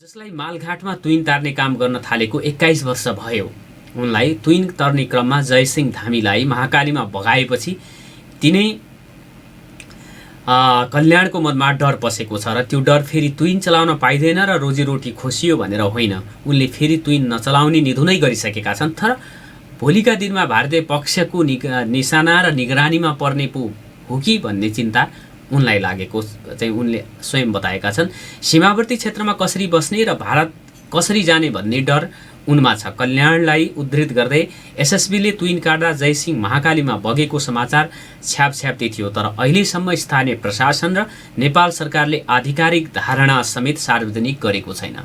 जसलाई मालघाटमा तुइन तार्ने काम गर्न थालेको 21 वर्ष भयो। उनलाई तुइन तर्ने क्रममा जयसिंह धामीलाई महाकालीमा भगाएपछि तिनै कल्याणको मनमा डर पसेको छ र त्यो डर फेरि तुइन चलाउन पाइँदैन र रोजीरोटी खोसियो भनेर होइन, उनले फेरि तुइन नचलाउने निधुनै गरिसकेका छन्। तर भोलिका दिनमा भारतीय पक्षको निशाना र निगरानीमा पर्ने पो हो कि भन्ने चिन्ता उनलाई लागेको चाहिँ उनले स्वयं बताएका छन्। सीमावर्ती क्षेत्रमा कसरी बस्ने र भारत कसरी जाने भन्ने डर उनमा छ। कल्याणलाई उद्धृत गर्दै एसएसबीले तुइन काट्दा जयसिंह महाकालीमा बगेको समाचार छ्यापछ्याप्ती थियो, तर अहिलेसम्म स्थानीय प्रशासन र नेपाल सरकारले आधिकारिक धारणा समेत सार्वजनिक गरेको छैन।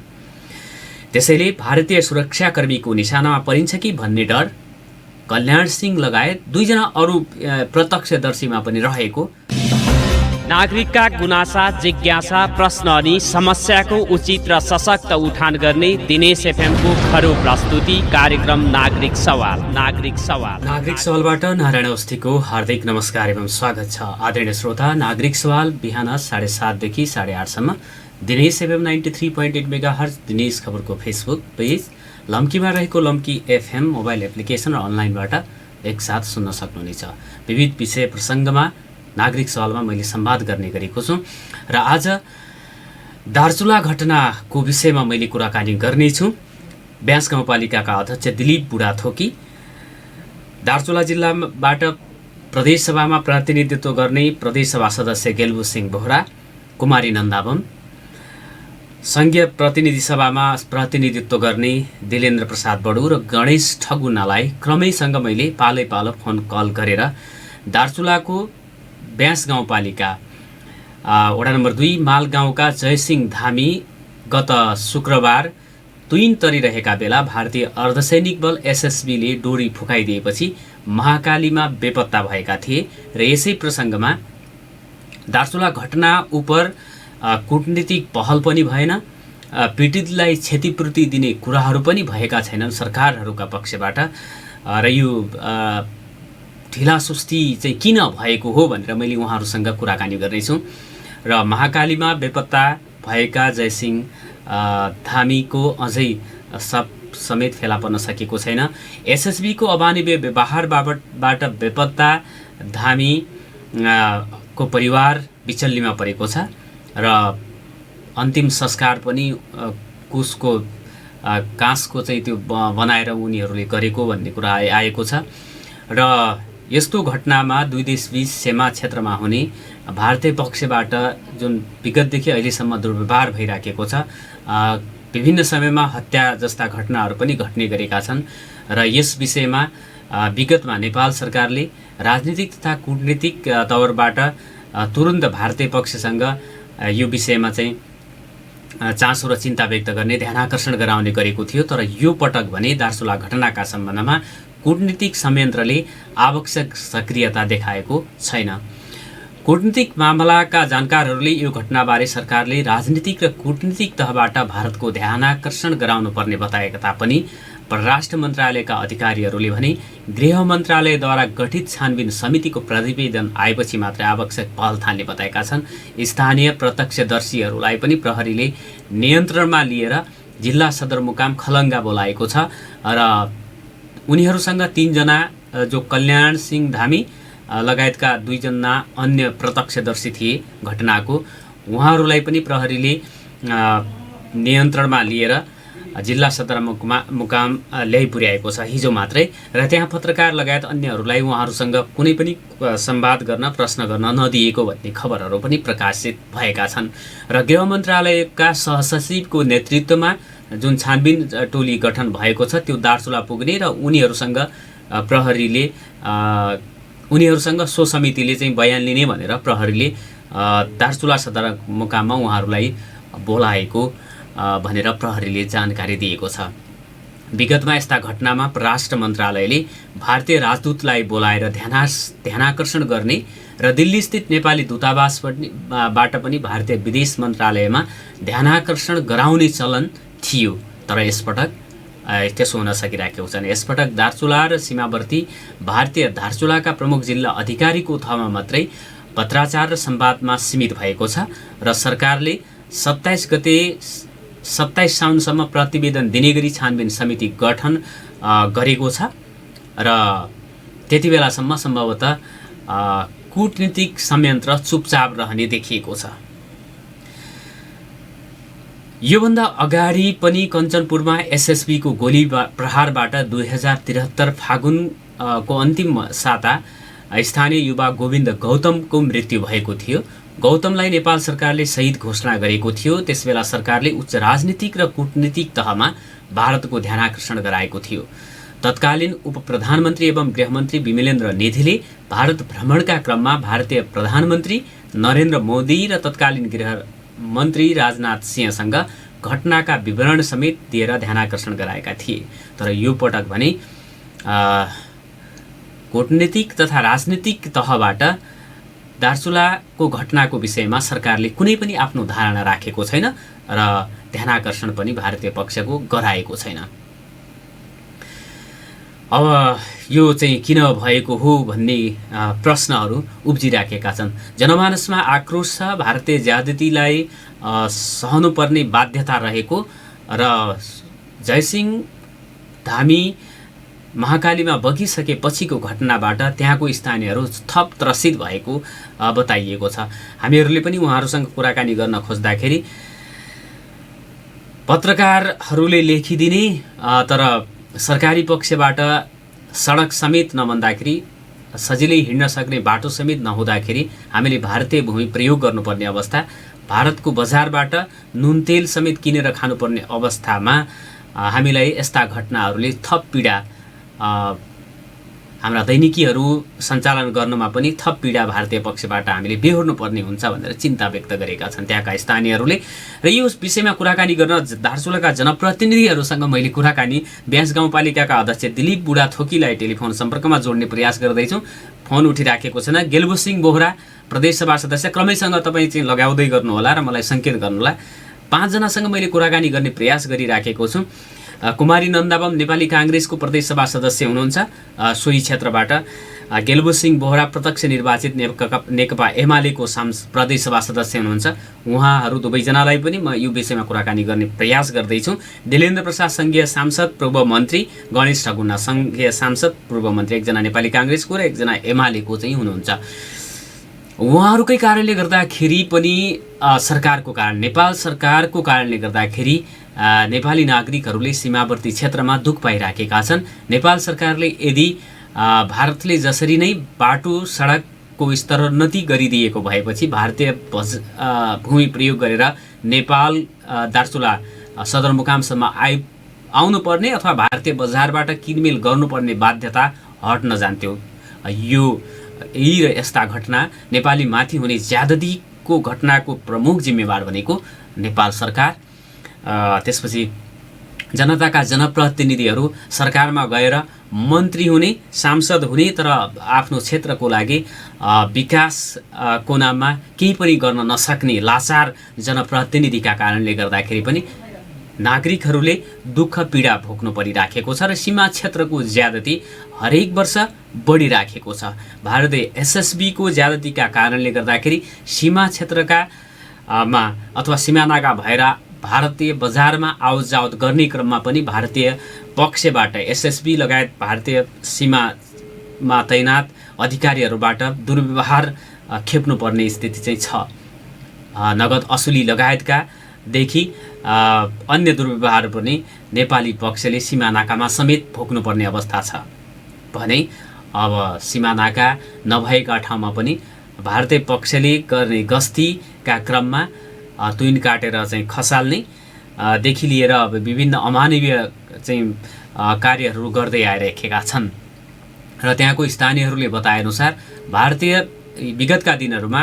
त्यसैले भारतीय सुरक्षाकर्मीको निशानामा परिन्छ कि भन्ने डर कल्याण सिंह लगायत दुईजना अरू प्रत्यक्षदर्शीमा पनि रहेको। नागरिकका गुनासा, जिज्ञासा, प्रश्न अनि समस्याको उचित र सशक्त उठान गर्ने दिनेश एफएमको खरो प्रस्तुति कार्यक्रम नागरिक सवाल। नागरिक सवालबाट नारायण अवस्थीको हार्दिक नमस्कार एवं स्वागत छ। आदरणीय श्रोता, नागरिक सवाल बिहान 7:30 देखि 8:30 दिनेश एफएम 93.8 मेगाहर्ज दिनेश खबरको फेसबुक पेज, लम्कीमा रहेको लम्की एफएम मोबाइल एप्लिकेसन र अनलाइनबाट एकसाथ सुन्न सक्नुहुनेछ। विविध विषय प्रसङ्गमा नागरिक सवालमा मैले संवाद गर्ने गरेको छु र आज दार्चुला घटनाको विषयमा मैले कुराकानी गर्नेछु। ब्यास गाउँपालिकाका अध्यक्ष दिलीप बुढाथोकी, दार्चुला जिल्लाबाट प्रदेशसभामा प्रतिनिधित्व गर्ने प्रदेशसभा सदस्य गेल्बु सिंह बोहरा, कुमारी नन्दाबम, सङ्घीय प्रतिनिधि सभामा प्रतिनिधित्व गर्ने दिलेन्द्र प्रसाद बडु र गणेश ठगुनालाई क्रमैसँग मैले पालो फोन कल गरेर दार्चुलाको ब्यास गाउँपालिका वडा नम्बर 2 माल गाउँका जयसिंह धामी गत शुक्रबार तुइन तरिरहेका बेला भारतीय अर्धसैनिक बल एसएसबीले डोरी फुकाइदिएपछि महाकालीमा बेपत्ता भएका थिए र यसै प्रसङ्गमा दार्चुला घटना उप कूटनीतिक पहल पनि भएन, पीडितलाई क्षतिपूर्ति दिने कुराहरू पनि भएका छैनन् सरकारहरूका पक्षबाट र यो ढिलासुस्ती चाहिँ किन भएको हो भनेर मैले उहाँहरूसँग कुराकानी गर्नेछु। र महाकालीमा बेपत्ता भएका जयसिंह धामीको अझै समेत फेला पर्न सकेको छैन। एसएसबीको अमानवीय व्यवहारबाट बेपत्ता धामी को परिवार विचल्लीमा परेको छ र अन्तिम संस्कार पनि कुसको काँसको चाहिँ त्यो बनाएर उनीहरूले गरेको भन्ने कुरा आएको छ। र यस्तो घटनामा दुई देशबीच सीमा क्षेत्रमा हुने भारतीय पक्षबाट जुन विगतदेखि अहिलेसम्म दुर्व्यवहार भइराखेको छ, विभिन्न समयमा हत्या जस्ता घटनाहरू पनि घट्ने गरेका छन् र यस विषयमा विगतमा नेपाल सरकारले राजनीतिक तथा कूटनीतिक तवरबाट तुरुन्त भारतीय पक्षसँग यो विषयमा चाहिँ चासो र चिन्ता व्यक्त गर्ने, ध्यानाकर्षण गराउने गरेको थियो। तर यो पटक भने दार्चुला घटनाका सम्बन्धमा कूटनीतिक संयन्त्रले आवश्यक सक्रियता देखाएको छैन। कूटनीतिक मामलाका जानकारहरूले यो घटनाबारे सरकारले राजनीतिक र कूटनीतिक तहबाट भारतको ध्यानाकर्षण गराउनु पर्ने बताएका तापनि परराष्ट्र मन्त्रालयका अधिकारीहरूले भने गृह मन्त्रालयद्वारा गठित छानबिन समितिको प्रतिवेदन आएपछि मात्रै आवश्यक पहल थाल्ने बताएका छन्। स्थानीय प्रत्यक्षदर्शीहरूलाई पनि प्रहरीले नियन्त्रणमा लिएर जिल्ला सदरमुकाम खलङ्गा बोलाएको छ र उनीहरूसँग 3 जना जो कल्याण सिंह धामी लगायतका 2 जना अन्य प्रत्यक्षदर्शी थिए घटनाको, उहाँहरूलाई पनि प्रहरीले नियन्त्रणमा लिएर जिल्ला सदरमुकाम ल्याइ पुर्याएको छ हिजो मात्रै। र त्यहाँ पत्रकार लगायत अन्यहरूलाई उहाँहरूसँग कुनै पनि संवाद गर्न, प्रश्न गर्न नदिएको भन्ने खबरहरू पनि प्रकाशित भएका छन्। र गृह मन्त्रालयका सहसचिवको नेतृत्वमा जुन छानबिन टोली गठन भएको छ त्यो दार्चुला पुग्ने र उनीहरूसँग प्रहरीले सो समितिले चाहिँ बयान लिने भनेर प्रहरीले दार्चुला सदरमुकाममा उहाँहरूलाई बोलाएको भनेर प्रहरीले जानकारी दिएको छ। विगतमा यस्ता घटनामा परराष्ट्र मन्त्रालयले भारतीय राजदूतलाई बोलाएर ध्यानाकर्षण गर्ने र दिल्लीस्थित नेपाली दूतावासबाट पनि भारतीय विदेश मन्त्रालयमा ध्यानाकर्षण गराउने चलन थियो, तर यसपटक त्यसो हुन सकिरहेको छैन। यसपटक दार्चुला र सीमावर्ती भारतीय दार्चुलाका प्रमुख जिल्ला अधिकारीको तहमा मात्रै पत्राचार र संवादमा सीमित भएको छ र सरकारले 27 गते 27 साउनसम्म प्रतिवेदन दिने गरी छानबिन समिति गठन गरेको छ र त्यति बेलासम्म सम्भवतः कूटनीतिक संयन्त्र चुपचाप रहने देखिएको छ। योभन्दा अगाडि पनि कञ्चनपुरमा एसएसबीको गोली प्रहारबाट 2073 फागुनको अन्तिम साता स्थानीय युवा गोविन्द गौतमको मृत्यु भएको थियो। गौतमलाई नेपाल सरकारले शहीद घोषणा गरेको थियो। त्यसबेला सरकारले उच्च राजनीतिक र कूटनीतिक तहमा भारतको ध्यानाकर्षण गराएको थियो। तत्कालीन उप प्रधानमन्त्री एवं गृहमन्त्री विमलेन्द्र निधिले भारत भ्रमणका क्रममा भारतीय प्रधानमन्त्री नरेन्द्र मोदी र तत्कालीन गृहमन्त्री राजनाथ सिंहसँग घटनाका विवरण समेत दिएर ध्यानाकर्षण गराएका थिए। तर यो पटक भने कूटनीतिक तथा राजनीतिक तहबाट दार्चुलाको घटनाको विषयमा सरकारले कुनै पनि आफ्नो धारणा राखेको छैन र ध्यानाकर्षण पनि भारतीय पक्षको गराएको छैन। अब यो चाहिँ किन भएको हो भन्ने प्रश्नहरू उब्जिराखेका छन्। जनमानसमा आक्रोश छ। भारतीय ज्यादतीलाई सहनुपर्ने बाध्यता रहेको र जयसिंह धामी महाकालीमा बगिसकेपछिको घटनाबाट त्यहाँको स्थानीयहरू थप त्रसित भएको बताइएको छ। हामीहरूले पनि उहाँहरूसँग कुराकानी गर्न खोज्दाखेरि पत्रकारहरूले लेखिदिने तर सरकारी पक्षबाट सडक समेत नबन्दाखेरि सजिलै हिँड्न सक्ने बाटो समेत नहुँदाखेरि हामीले भारतीय भूमि प्रयोग गर्नुपर्ने अवस्था, भारतको बजारबाट नुन तेल समेत किनेर खानुपर्ने अवस्थामा हामीलाई यस्ता घटनाहरूले थप पीडा, हाम्रा दैनिकीहरू सञ्चालन गर्नमा पनि थप पीडा भारतीय पक्षबाट हामीले बेहोर्नुपर्ने हुन्छ भनेर चिन्ता व्यक्त गरेका छन् त्यहाँका स्थानीयहरूले। र यो विषयमा कुराकानी गर्न दार्चुलाका जनप्रतिनिधिहरूसँग मैले कुराकानी ब्यास गाउँपालिकाका अध्यक्ष दिलीप बुढाथोकीलाई टेलिफोन सम्पर्कमा जोड्ने प्रयास गर्दैछौँ। फोन उठिराखेको छैन। गेल्बुसिंह बोहरा प्रदेशसभा सदस्य, क्रमैसँग तपाईँ चाहिँ लगाउँदै गर्नुहोला र मलाई सङ्केत गर्नुहोला। 5 जनासँग मैले कुराकानी गर्ने प्रयास गरिराखेको छु। कुमारी नन्दाबम नेपाली काङ्ग्रेसको प्रदेशसभा सदस्य हुनुहुन्छ सोही क्षेत्रबाट। गेल्बुसिंह बोहरा प्रत्यक्ष निर्वाचित नेकपा एमालेको प्रदेशसभा सदस्य हुनुहुन्छ। उहाँहरू दुवैजनालाई पनि म यो विषयमा कुराकानी गर्ने प्रयास गर्दैछु। दिलेन्द्र प्रसाद सङ्घीय सांसद पूर्व मन्त्री, गणेश ठगुन्ना सङ्घीय सांसद पूर्व मन्त्री, एकजना नेपाली काङ्ग्रेसको र एकजना एमालेको चाहिँ हुनुहुन्छ। उहाँहरूकै कारणले गर्दाखेरि पनि सरकारको कारण, नेपाल सरकारको कारणले गर्दाखेरि नेपाली नागरिकहरूले सीमावर्ती क्षेत्रमा दुःख पाइराखेका छन्। नेपाल सरकारले यदि भारतले जसरी नै बाटो सडकको स्तरोन्नति गरिदिएको भएपछि भारतीय भूमि प्रयोग गरेर नेपाल दार्चुला सदरमुकामसम्म आउनुपर्ने अथवा भारतीय बजारबाट किनमेल गर्नुपर्ने बाध्यता हट्न जान्थ्यो। यी र यस्ता घटना नेपाली माथि हुने ज्यादतीको घटनाको प्रमुख जिम्मेवार भनेको नेपाल सरकार। त्यसपछि जनताका जनप्रतिनिधिहरू सरकारमा गएर मन्त्री हुने, सांसद हुने, तर आफ्नो क्षेत्रको लागि विकासको नाममा केही पनि गर्न नसक्ने लाचार जनप्रतिनिधिका कारणले गर्दाखेरि पनि नागरिकहरूले दुःख पीडा भोग्नु परिराखेको छ र सीमा क्षेत्रको ज्यादती हरेक वर्ष बढिराखेको छ। भारतीय एसएसबीको ज्यादतीका कारणले गर्दाखेरि सीमा क्षेत्रका अथवा सीमानाका भएर भारतीय बजारमा आवतजावत गर्ने क्रममा पनि भारतीय पक्षबाट एसएसबी लगायत भारतीय सीमामा तैनात अधिकारीहरूबाट दुर्व्यवहार खेप्नुपर्ने स्थिति चाहिँ छ। नगद असुली लगायतका देखि अन्य दुर्व्यवहार पनि नेपाली पक्षले सीमानाकामा समेत भोग्नुपर्ने अवस्था छ भने अब सीमानाका नभएका ठाउँमा पनि भारतीय पक्षले गर्ने गस्तीका क्रममा तुइन काटेर चाहिँ खसाल्ने देखि लिएर अब विभिन्न अमानवीय चाहिँ कार्यहरू गर्दै आइरहेका छन्। र त्यहाँको स्थानीयहरूले बताएअनुसार विगतका दिनहरूमा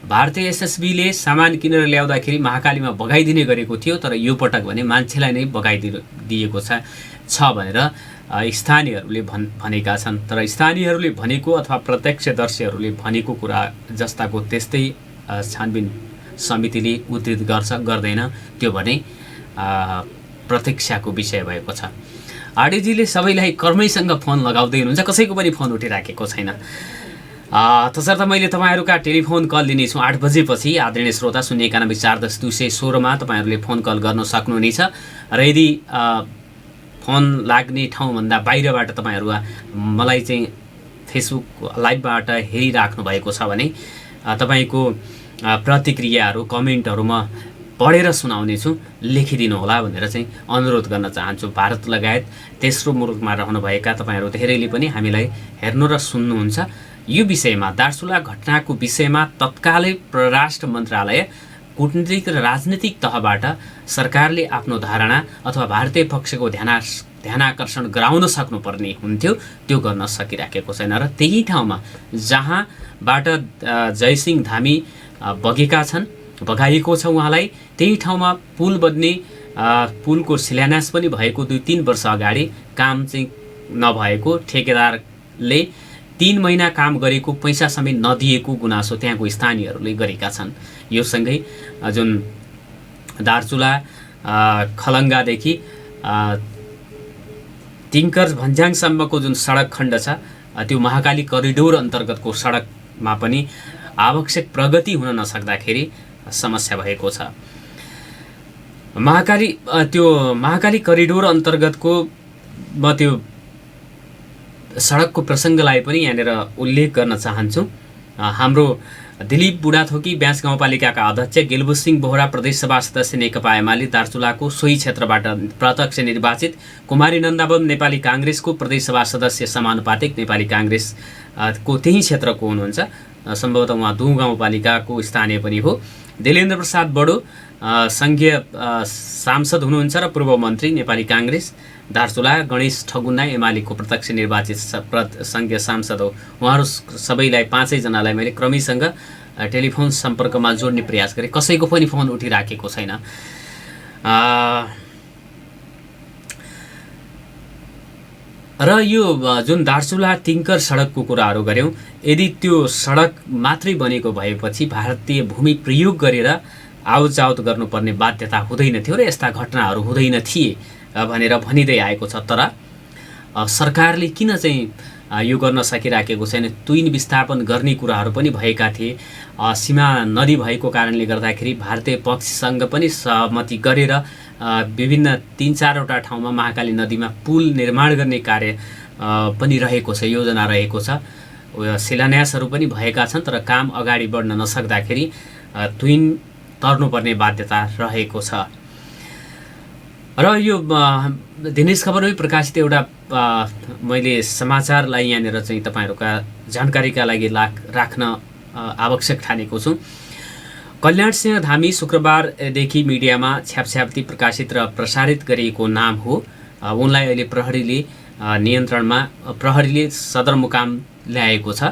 भारतीय एसएसबीले सामान किनेर ल्याउँदाखेरि महाकालीमा बगाइदिने गरेको थियो, तर यो पटक भने मान्छेलाई नै बगाइदिएको छ भनेर स्थानीयहरूले भनेका छन्। तर स्थानीयहरूले भनेको अथवा प्रत्यक्षदर्शीहरूले भनेको कुरा जस्ताको त्यस्तै छानबिन समितिले उद्धृत गर्दैन, त्यो भने प्रतीक्षाको विषय भएको छ। आरडीजीले सबैलाई कर्मैसँग फोन लगाउँदै हुनुहुन्छ, कसैको पनि फोन उठिराखेको छैन। तसर्थ मैले तपाईँहरूका टेलिफोन कल लिनेछु 8 बजेपछि। आदरणीय श्रोता 091-410-216 तपाईँहरूले फोन कल गर्न सक्नुहुनेछ र यदि फोन लाग्ने ठाउँभन्दा बाहिरबाट तपाईँहरू मलाई चाहिँ फेसबुक लाइभबाट हेरिराख्नु भएको छ भने तपाईँको प्रतिक्रियाहरू कमेन्टहरूमा पढेर सुनाउनेछु, लेखिदिनु होला भनेर चाहिँ अनुरोध गर्न चाहन्छु। भारत लगायत तेस्रो मुलुकमा रहनुभएका तपाईँहरू धेरैले पनि हामीलाई हेर्नु र सुन्नुहुन्छ। यो विषयमा दार्चुला घटनाको विषयमा तत्कालै परराष्ट्र मन्त्रालय कूटनीतिक र राजनीतिक तहबाट सरकारले आफ्नो धारणा अथवा भारतीय पक्षको ध्यानाकर्षण गराउन सक्नुपर्ने हुन्थ्यो, त्यो गर्न सकिराखेको छैन। र त्यही ठाउँमा जहाँबाट जयसिंह धामी बगाइएको छ उहाँलाई, त्यही ठाउँमा पुल बन्ने पुलको शिलान्यास पनि भएको 2-3 वर्ष अगाडि काम चाहिँ नभएको, ठेकेदारले 3 महिना काम गरेको पैसा समेत नदिएको गुनासो त्यहाँको स्थानीयहरूले गरेका छन्। यो सँगै जुन दार्चुला खलङ्गादेखि तिङ्कर भन्ज्याङसम्मको जुन सडक खण्ड छ त्यो महाकाली करिडोर अन्तर्गतको सडकमा पनि आवश्यक प्रगति हुन नसक्दाखेरि समस्या भएको छ। महाकाली करिडोर अन्तर्गतको म त्यो सडकको प्रसङ्गलाई पनि यहाँनिर उल्लेख गर्न चाहन्छु। हाम्रो दिलीप बुढाथोकी ब्यास गाउँपालिकाका अध्यक्ष गेलबुसिंह बोहरा प्रदेशसभा सदस्य नेकपा एमाले दार्चुलाको सोही क्षेत्रबाट प्रत्यक्ष निर्वाचित कुमारी नन्दाबम नेपाली काङ्ग्रेसको प्रदेशसभा सदस्य समानुपातिक नेपाली काङ्ग्रेसको त्यही क्षेत्रको हुनुहुन्छ। सम्भवतः उहाँ दुह गाउँपालिकाको स्थानीय पनि हो। देलेन्द्र प्रसाद बडो सङ्घीय सांसद हुनुहुन्छ र पूर्व मन्त्री नेपाली काङ्ग्रेस दार्चुला। गणेश ठगुन्ना एमालेको प्रत्यक्ष निर्वाचित सङ्घीय सांसद हो। उहाँहरू सबैलाई 5 जनालाई मैले क्रमैसँग टेलिफोन सम्पर्कमा जोड्ने प्रयास गरेँ, कसैको पनि फोन उठिराखेको छैन। र यो जुन दार्चुला तिङ्कर सडकको कुराहरू गऱ्यौँ, यदि त्यो सडक मात्रै बनेको भएपछि भारतीय भूमि प्रयोग गरेर आवतजावत गर्नुपर्ने बाध्यता हुँदैन थियो र यस्ता घटनाहरू हुँदैन थिए भनेर भनिँदै आएको छ। तर सरकारले किन चाहिँ यो गर्न सकिराखेको छैन? तुइन विस्थापन गर्ने कुराहरू पनि भएका थिए। सीमा नदी भएको कारणले गर्दाखेरि भारतीय पक्षसँग पनि सहमति गरेर विभिन्न 3-4वटा ठाउँमा महाकाली नदीमा पुल निर्माण गर्ने कार्य पनि रहेको छ, योजना रहेको छ। शिलान्यासहरू पनि भएका छन्, तर काम अगाडि बढ्न नसक्दाखेरि तुइन तर्नुपर्ने बाध्यता रहेको छ। र यो दिनेश खबरमै प्रकाशित एउटा मैले समाचारलाई यहाँनिर चाहिँ तपाईँहरूका जानकारीका लागि राख्न आवश्यक ठानेको छु। कल्याण सिंह धामी शुक्रबारदेखि मिडियामा छ्यापछ्याप्ती प्रकाशित र प्रसारित गरिएको नाम हो। उनलाई अहिले प्रहरीले सदरमुकाम ल्याएको छ,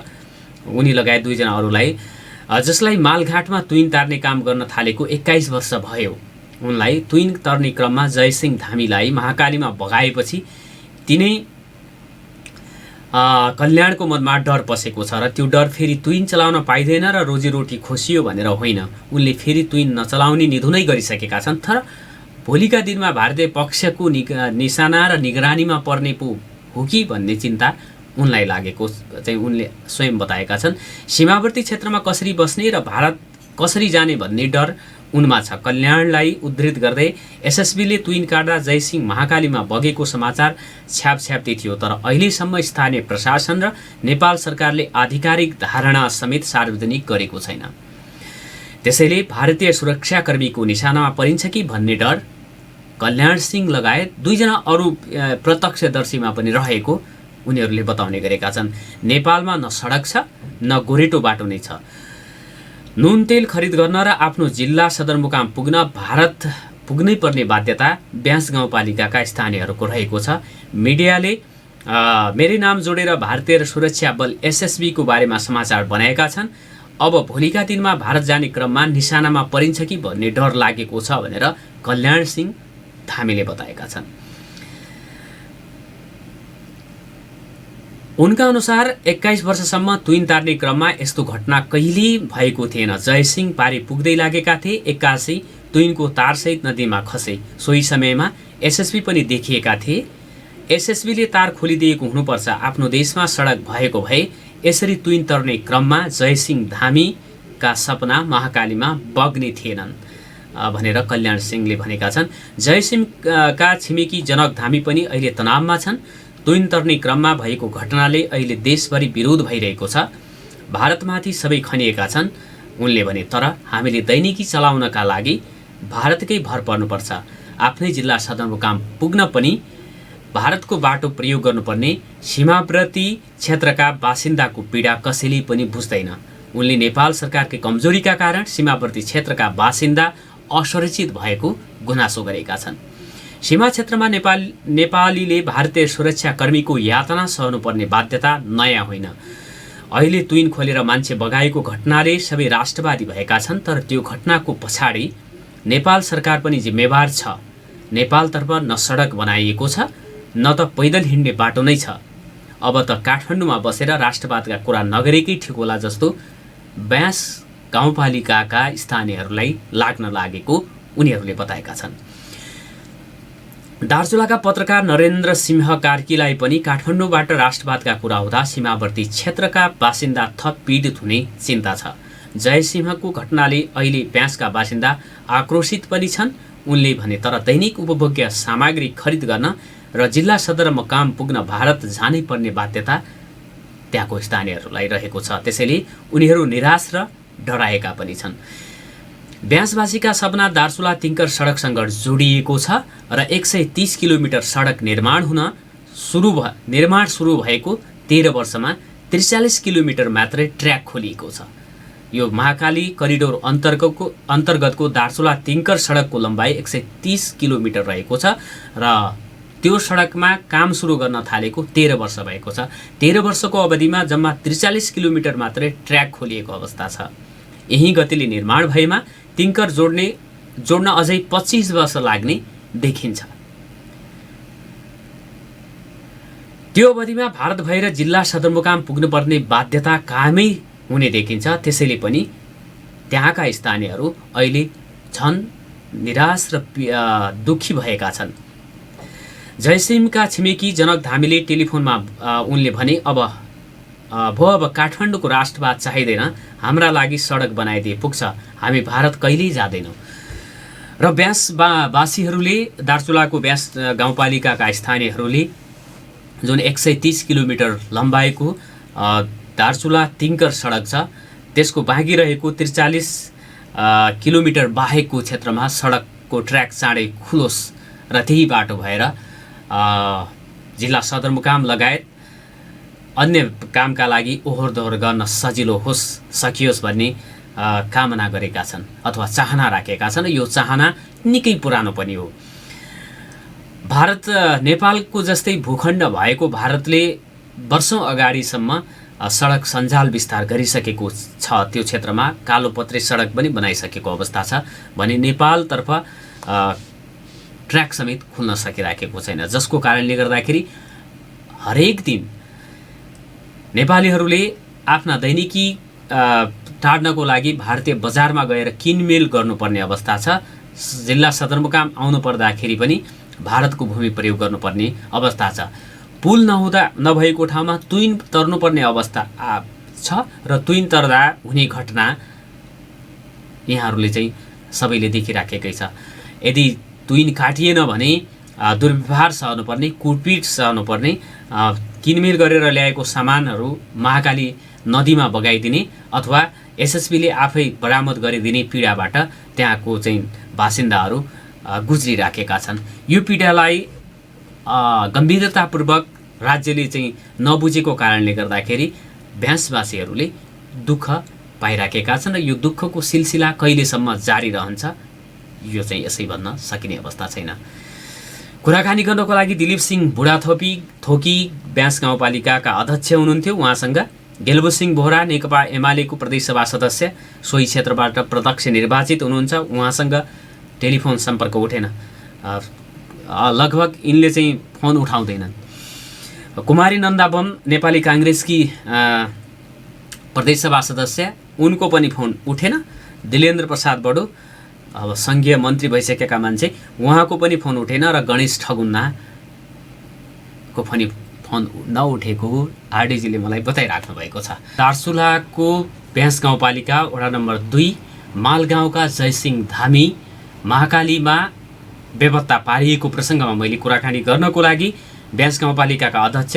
उनी लगायत 2 जना अरूलाई, जसलाई मालघाटमा तुइन तार्ने काम गर्न थालेको 21 वर्ष भयो। उनलाई तुइन तर्ने क्रममा जयसिंह धामीलाई महाकालीमा बगाएपछि तिनै कल्याणको मनमा डर पसेको छ र त्यो डर फेरि तुइन चलाउन पाइँदैन र रोजीरोटी खोसियो भनेर होइन, उनले फेरि तुइन नचलाउने निधुनै गरिसकेका छन्। तर भोलिका दिनमा भारतीय पक्षको निशाना र निगरानीमा पर्ने पो हो कि भन्ने चिन्ता उनलाई लागेको चाहिँ उनले स्वयं बताएका छन्। सीमावर्ती क्षेत्रमा कसरी बस्ने र भारत कसरी जाने भन्ने डर उनमा छ। कल्याणलाई उद्धृत गर्दै एसएसबीले तुइन काट्दा जयसिंह महाकालीमा बगेको समाचार छ्यापछ्याप्ती थियो, तर अहिलेसम्म स्थानीय प्रशासन र नेपाल सरकारले आधिकारिक धारणा समेत सार्वजनिक गरेको छैन। त्यसैले भारतीय सुरक्षाकर्मीको निशानामा परिन्छ कि भन्ने डर कल्याण सिंह लगायत 2 जना अरू प्रत्यक्षदर्शीमा पनि रहेको उनीहरूले बताउने गरेका छन्। नेपालमा न सडक छ न गोरेटो बाटो नै छ। नुन तेल खरिद गर्न र आफ्नो जिल्ला सदरमुकाम पुग्न भारत पुग्नै पर्ने बाध्यता ब्यास गाउँपालिकाका स्थानीयहरूको रहेको छ। मिडियाले मेरै नाम जोडेर भारतीय सुरक्षा बल एसएसबीको बारेमा समाचार बनाएका छन्। अब भोलिका दिनमा भारत जाने क्रममा निशानामा परिन्छ कि भन्ने डर लागेको छ भनेर कल्याण सिंह धामीले बताएका छन्। उनका अनुसार 21 वर्षसम्म तुइन तार्ने क्रममा यस्तो घटना कहिल्यै भएको थिएन। जयसिंह पारी पुग्दै लागेका थिए, एक्कासी तुइनको तारसहित नदीमा खसे। सोही समयमा एसएसबी पनि देखिएका थिए। एसएसबीले तार खोलिदिएको हुनुपर्छ। आफ्नो देशमा सडक भएको भए यसरी तुइन तर्ने क्रममा जयसिंह धामीका सपना महाकालीमा बग्ने थिएनन् भनेर कल्याण सिंहले भनेका छन्। जयसिंहका छिमेकी जनक धामी पनि अहिले तनावमा छन्। तुइन तर्ने क्रममा भएको घटनाले अहिले देशभरि विरोध भइरहेको छ। भारतमाथि सबै खनिएका छन् उनले भने। तर हामीले दैनिकी चलाउनका लागि भारतकै भर पर्नुपर्छ। आफ्नै जिल्ला सदरमुकाम पुग्न पनि भारतको बाटो प्रयोग गर्नुपर्ने सीमावर्ती क्षेत्रका बासिन्दाको पीडा कसैले पनि बुझ्दैन। उनले नेपाल सरकारकै कमजोरीका कारण सीमावर्ती क्षेत्रका बासिन्दा असुरक्षित भएको गुनासो गरेका छन्। सीमा क्षेत्रमा नेपालीले भारतीय सुरक्षाकर्मीको यातना सहनुपर्ने बाध्यता नयाँ होइन। अहिले तुइन खोलेर मान्छे बगाएको घटनाले सबै राष्ट्रवादी भएका छन्। तर त्यो घटनाको पछाडि नेपाल सरकार पनि जिम्मेवार छ। नेपालतर्फ न सडक बनाइएको छ न त पैदल हिँड्ने बाटो नै छ। अब त काठमाडौँमा बसेर राष्ट्रवादका कुरा नगरेकै ठिक होला जस्तो ब्यास गाउँपालिकाका स्थानीयहरूलाई लाग्न लागेको उनीहरूले बताएका छन्। दार्चुलाका पत्रकार नरेन्द्र सिंह कार्कीलाई पनि काठमाडौँबाट राष्ट्रवादका कुरा हुँदा सीमावर्ती क्षेत्रका बासिन्दा थप पीडित हुने चिन्ता छ। जयसिंहको घटनाले अहिले ब्यासका बासिन्दा आक्रोशित पनि छन् उनले भने। तर दैनिक उपभोग्य सामग्री खरिद गर्न र जिल्ला सदरमुकाम पुग्न भारत जानै पर्ने बाध्यता त्यहाँको स्थानीयहरूलाई रहेको छ। त्यसैले उनीहरू निराश र डराएका पनि छन्। ब्यासवासीका सपना दार्चुला तिङ्कर सडकसँग जोडिएको छ र 130 किलोमिटर सडक निर्माण सुरु भएको 13 वर्षमा 43 किलोमिटर मात्रै ट्र्याक खोलिएको छ। यो महाकाली करिडोर अन्तर्गतको दार्चुला तिङ्कर सडकको लम्बाइ 130 किलोमिटर रहेको छ र त्यो सडकमा काम सुरु गर्न थालेको 13 वर्ष भएको छ। 13 वर्षको अवधिमा जम्मा 43 किलोमिटर मात्रै ट्र्याक खोलिएको अवस्था छ। यही गतिले निर्माण भएमा तिङ्कर जोड्न अझै 25 वर्ष लाग्ने देखिन्छ। त्यो अवधिमा भारत भएर जिल्ला सदरमुकाम पुग्नुपर्ने बाध्यता कामै हुने देखिन्छ। त्यसैले पनि त्यहाँका स्थानीयहरू अहिले झन् निराश र दुखी भएका छन्। जयसिंहका छिमेकी जनक धामीले टेलिफोनमा उनले भने अब काठमाडौँको राष्ट्रवाद चाहिँदैन, हाम्रा लागि सडक बनाइदिए पुग्छ, हामी भारत कहिल्यै जाँदैनौँ। र ब्यासवासीहरूले दार्चुलाको ब्यास गाउँपालिकाका स्थानीयहरूले जुन 130 किलोमिटर लम्बाइको दार्चुला तिङ्कर सडक छ त्यसको बाँकी रहेको 43 किलोमिटर बाहेकको क्षेत्रमा सडकको ट्र्याक चाँडै खुलोस् र त्यही बाटो भएर जिल्ला सदरमुकाम लगायत अन्य कामका लागि ओहोर दोहोर गर्न सजिलो सकियोस् भन्ने कामना गरेका छन् अथवा चाहना राखेका छन्। यो चाहना निकै पुरानो पनि हो। भारत नेपालको जस्तै भूखण्ड भएको भारतले वर्षौं अगाडिसम्म सडक सञ्जाल विस्तार गरिसकेको छ। त्यो क्षेत्रमा कालोपत्रे सडक पनि बनाइसकेको अवस्था छ भने नेपालतर्फ ट्र्याक समेत खुल्न सकिराखेको छैन, जसको कारणले गर्दाखेरि हरेक दिन नेपालीहरूले आफ्ना दैनिकी टाड्नको लागि भारतीय बजारमा गएर किनमेल गर्नुपर्ने अवस्था छ। जिल्ला सदरमुकाम आउनु पर्दाखेरि पनि भारतको भूमि प्रयोग गर्नुपर्ने अवस्था छ। पुल नभएको ठाउँमा तुइन तर्नुपर्ने अवस्था छ र तुइन तर्दा हुने घटना यहाँहरूले चाहिँ सबैले देखिराखेकै छ। यदि तुइन काटिएन भने दुर्व्यवहार सहनुपर्ने, कुटपिट सहनुपर्ने, किनमेल गरेर ल्याएको सामानहरू महाकाली नदीमा बगाइदिने अथवा एसएसबीले आफै बरामद गरिदिने पीडाबाट त्यहाँको चाहिँ बासिन्दाहरू गुज्रिराखेका छन्। यो पीडालाई गम्भीरतापूर्वक राज्यले चाहिँ नबुझेको कारणले गर्दाखेरि ब्यासवासीहरूले दुःख पाइराखेका छन् र यो दुःखको सिलसिला कहिलेसम्म जारी रहन्छ यो चाहिँ यसै भन्न सकिने अवस्था छैन। कुराकानी गर्नको लागि दिलीप सिंह बुढाथोकी ब्यास गाउँपालिकाका अध्यक्ष हुनुहुन्थ्यो। उहाँसँग गेल्बुसिंह बोहरा नेकपा एमालेको प्रदेशसभा सदस्य सोही क्षेत्रबाट प्रत्यक्ष निर्वाचित हुनुहुन्छ। उहाँसँग टेलिफोन सम्पर्क उठेन, लगभग यिनले चाहिँ फोन उठाउँदैनन्। कुमारी नन्दाबम नेपाली काङ्ग्रेसकी प्रदेशसभा सदस्य, उनको पनि फोन उठेन। दिलेन्द्र प्रसाद बडो अब सङ्घीय मन्त्री भइसकेका मान्छे, उहाँको पनि फोन उठेन र गणेश ठगुन्नाको फोन नउठेको आरडीजीले मलाई बताइराख्नु भएको छ। दार्चुलाको ब्यास गाउँपालिका वडा नम्बर 2 मालगाउँका जयसिंह धामी महाकालीमा बेपत्ता पारिएको प्रसङ्गमा मैले कुराकानी गर्नको लागि ब्यास गाउँपालिकाका अध्यक्ष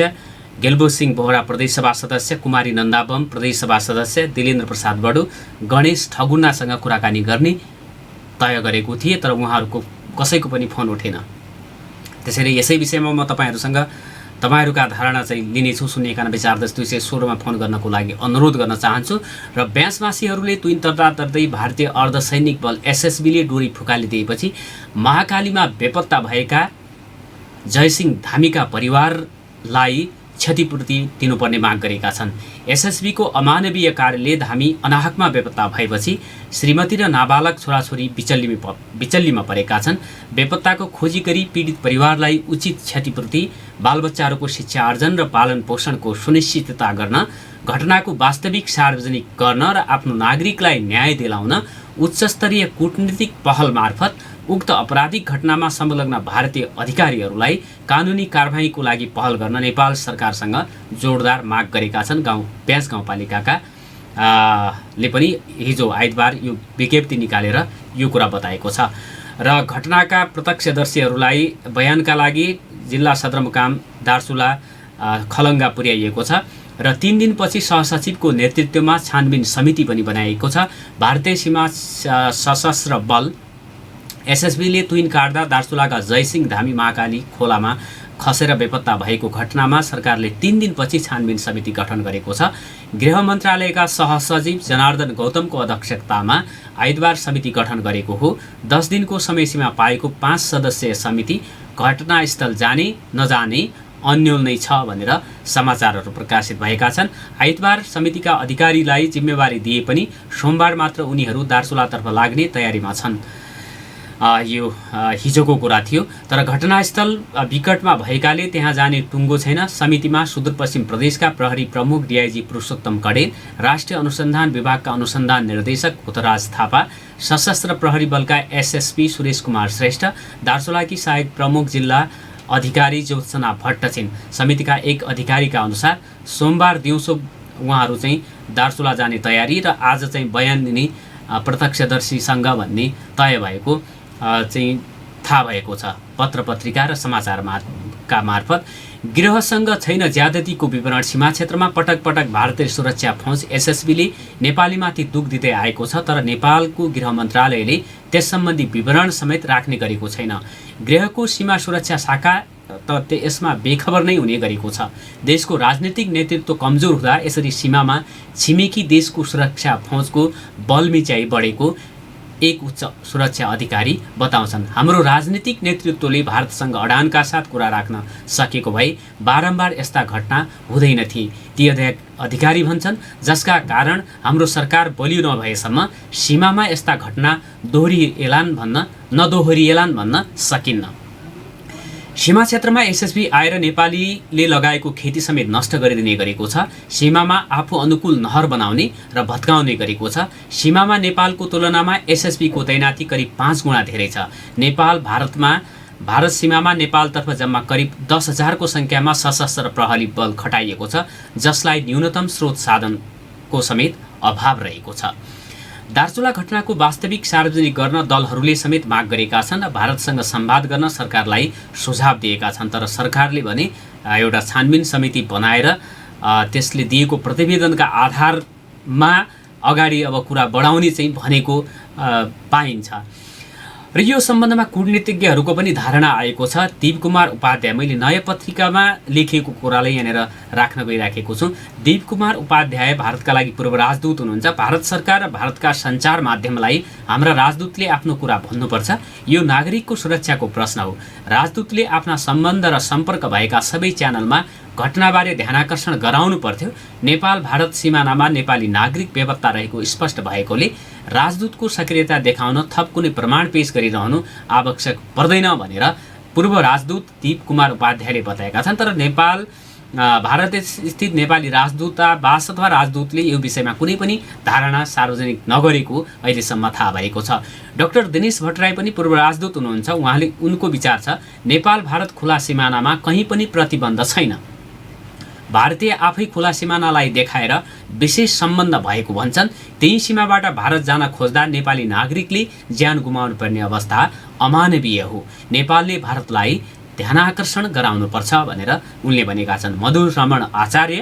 गेल्बो सिंह बोहरा प्रदेशसभा सदस्य, कुमारी नन्दाबम प्रदेशसभा सदस्य, दिलेन्द्र प्रसाद बडु, गणेश ठगुन्नासँग कुराकानी गर्ने तय गरेको थिएँ, तर उहाँहरूको कसैको पनि फोन उठेन। त्यसैले यसै विषयमा म तपाईँहरूका धारणा चाहिँ लिनेछु। 09140 फोन गर्नको लागि अनुरोध गर्न चाहन्छु। र ब्यासवासीहरूले तुइन तर्दै भारतीय अर्धसैनिक बल एसएसबीले डोरी फुकालिदिएपछि महाकालीमा बेपत्ता भएका जयसिंह धामीका परिवारलाई क्षतिपूर्ति दिनुपर्ने माग गरेका छन्। एसएसबीको अमानवीय कार्यले धामी अनाहकमा बेपत्ता भएपछि श्रीमती र नाबालक छोराछोरी बिचल्लीमा परेका छन्। बेपत्ताको खोजी गरी पीडित परिवारलाई उचित क्षतिपूर्ति, बालबच्चाहरूको शिक्षा आर्जन र पालन पोषणको सुनिश्चितता गर्न, घटनाको वास्तविक सार्वजनिक गर्न र आफ्नो नागरिकलाई न्याय दिलाउन उच्चस्तरीय कूटनीतिक पहल मार्फत उक्त आपराधिक घटनामा संलग्न भारतीय अधिकारीहरूलाई कानुनी कारबाहीको लागि पहल गर्न नेपाल सरकारसँग जोडदार माग गरेका छन्। ब्यास गाउँपालिकाका ले पनि हिजो आइतबार यो विज्ञप्ति निकालेर यो कुरा बताएको छ। र घटनाका प्रत्यक्षदर्शीहरूलाई बयानका लागि जिल्ला सदरमुकाम दार्चुला खलङ्गा पुर्याइएको छ र 3 दिनपछि सहसचिवको नेतृत्वमा छानबिन समिति पनि बनाइएको छ। भारतीय सीमा सशस्त्र बल एसएसबीले तुइन काट्दा दार्चुलाका जयसिंह धामी महाकाली खोलामा खसेर बेपत्ता भएको घटनामा सरकारले 3 दिनपछि छानबिन समिति गठन गरेको छ। गृह मन्त्रालयका सहसचिव जनार्दन गौतमको अध्यक्षतामा आइतबार समिति गठन गरेको हो। 10 दिनको समयसीमा पाएको 5 सदस्यीय समिति घटनास्थल जाने नजाने अन्यल नै छ भनेर समाचारहरू प्रकाशित भएका छन्। आइतबार समितिका अधिकारीलाई जिम्मेवारी दिए पनि सोमबार मात्र उनीहरू दार्चुलातर्फ लाग्ने तयारीमा छन्। यो हिजोको कुरा थियो। तर घटनास्थल विकटमा भएकाले त्यहाँ जाने टुङ्गो छैन। समितिमा सुदूरपश्चिम प्रदेशका प्रहरी प्रमुख डीआईजी पुरुषोत्तम कडेल, राष्ट्रिय अनुसन्धान विभागका अनुसन्धान निर्देशक हुतराज थापा, सशस्त्र प्रहरी बलका एसएसपी सुरेश कुमार श्रेष्ठ, दार्चुलाकी सहायक प्रमुख जिल्ला अधिकारी ज्योत्सना भट्ट छिन्। समितिका एक अधिकारीका अनुसार सोमबार दिउँसो उहाँहरू चाहिँ दार्चुला जाने तयारी र आज चाहिँ बयान दिने प्रत्यक्षदर्शीसँग भन्ने तय भएको चाहिँ थाहा भएको छ। पत्र पत्रिका र समाचारका मार्फत गृहसँग छैन ज्यादतीको विवरण। सीमा क्षेत्रमा पटक पटक भारतीय सुरक्षा फौज एसएसबीले नेपालीमाथि दुख दिँदै आएको छ, तर नेपालको गृह मन्त्रालयले त्यस सम्बन्धी विवरण समेत राख्ने गरेको छैन। गृहको सीमा सुरक्षा शाखा त यसमा बेखबर नै हुने गरेको छ। देशको राजनीतिक नेतृत्व कमजोर हुँदा यसरी सीमामा छिमेकी देशको सुरक्षा फौजको बलमिचाइ बढेको एक उच्च सुरक्षा अधिकारी बताउँछन्। हाम्रो राजनीतिक नेतृत्वले भारतसँग अडानका साथ कुरा राख्न सकेको भए बारम्बार यस्ता घटना हुँदैन थिए। ती अधिकारी भन्छन्, जसका कारण हाम्रो सरकार बलियो नभएसम्म सीमामा यस्ता घटना नदोहोरिएलान् भन्न सकिन्न। सीमा क्षेत्रमा एसएसबी आएर नेपालीले लगाएको खेती समेत नष्ट गरिदिने गरेको छ। सीमामा आफू अनुकूल नहर बनाउने र भत्काउने गरेको छ। सीमामा नेपालको तुलनामा एसएसबीको तैनाती करिब 5 गुणा धेरै छ। भारत सीमामा नेपालतर्फ जम्मा करिब 10,000 को संख्यामा सशस्त्र प्रहरी बल खटाइएको छ, जसलाई न्यूनतम स्रोत साधनको समेत अभाव रहेको छ। दार्चुला घटनाको वास्तविक सार्वजनिक गर्न दलहरूले समेत माग गरेका छन्। भारतसँग संवाद गर्न सरकारलाई सुझाव दिएका छन्, तर सरकारले भने एउटा छानबिन समिति बनाएर त्यसले दिएको प्रतिवेदनका आधारमा अगाडि अब कुरा बढाउने चाहिँ भनेको पाइन्छ। र यो सम्बन्धमा कूटनीतिज्ञहरूको पनि धारणा आएको छ। दिपकुमार उपाध्याय, मैले नयाँ पत्रिकामा लेखेको कुरालाई यहाँनिर राख्न गइराखेको छु। दिपकुमार उपाध्याय भारतका लागि पूर्व राजदूत हुनुहुन्छ। भारत सरकार र भारतका सञ्चार माध्यमलाई हाम्रा राजदूतले आफ्नो कुरा भन्नुपर्छ। यो नागरिकको सुरक्षाको प्रश्न हो। राजदूतले आफ्ना सम्बन्ध र सम्पर्क भएका सबै च्यानलमा घटनाबारे ध्यानाकर्षण गराउनु पर्थ्यो। नेपाल भारत सिमानामा नेपाली नागरिक बेपत्ता रहेको स्पष्ट भएकोले राजदूतको सक्रियता देखाउन थप कुनै प्रमाण पेश गरिरहनु आवश्यक पर्दैन भनेर पूर्व राजदूत दिपकुमार उपाध्यायले बताएका छन्। तर भारत स्थित नेपाली राजदूतावास अथवा राजदूतले यो विषयमा कुनै पनि धारणा सार्वजनिक नगरेको अहिलेसम्म थाहा भएको छ। डाक्टर दिनेश भट्टराई पनि पूर्व राजदूत हुनुहुन्छ। उनको विचार छ, नेपाल भारत खुला सिमानामा कहीँ पनि प्रतिबन्ध छैन। भारतीय आफै खुला सिमानालाई देखाएर विशेष सम्बन्ध भएको भन्छन्। त्यही सीमाबाट भारत जान खोज्दा नेपाली नागरिकले ज्यान गुमाउनु पर्ने अवस्था अमानवीय हो। नेपालले भारतलाई ध्यानाकर्षण गराउनुपर्छ भनेर उनले भनेका छन्। मधुर रमण आचार्य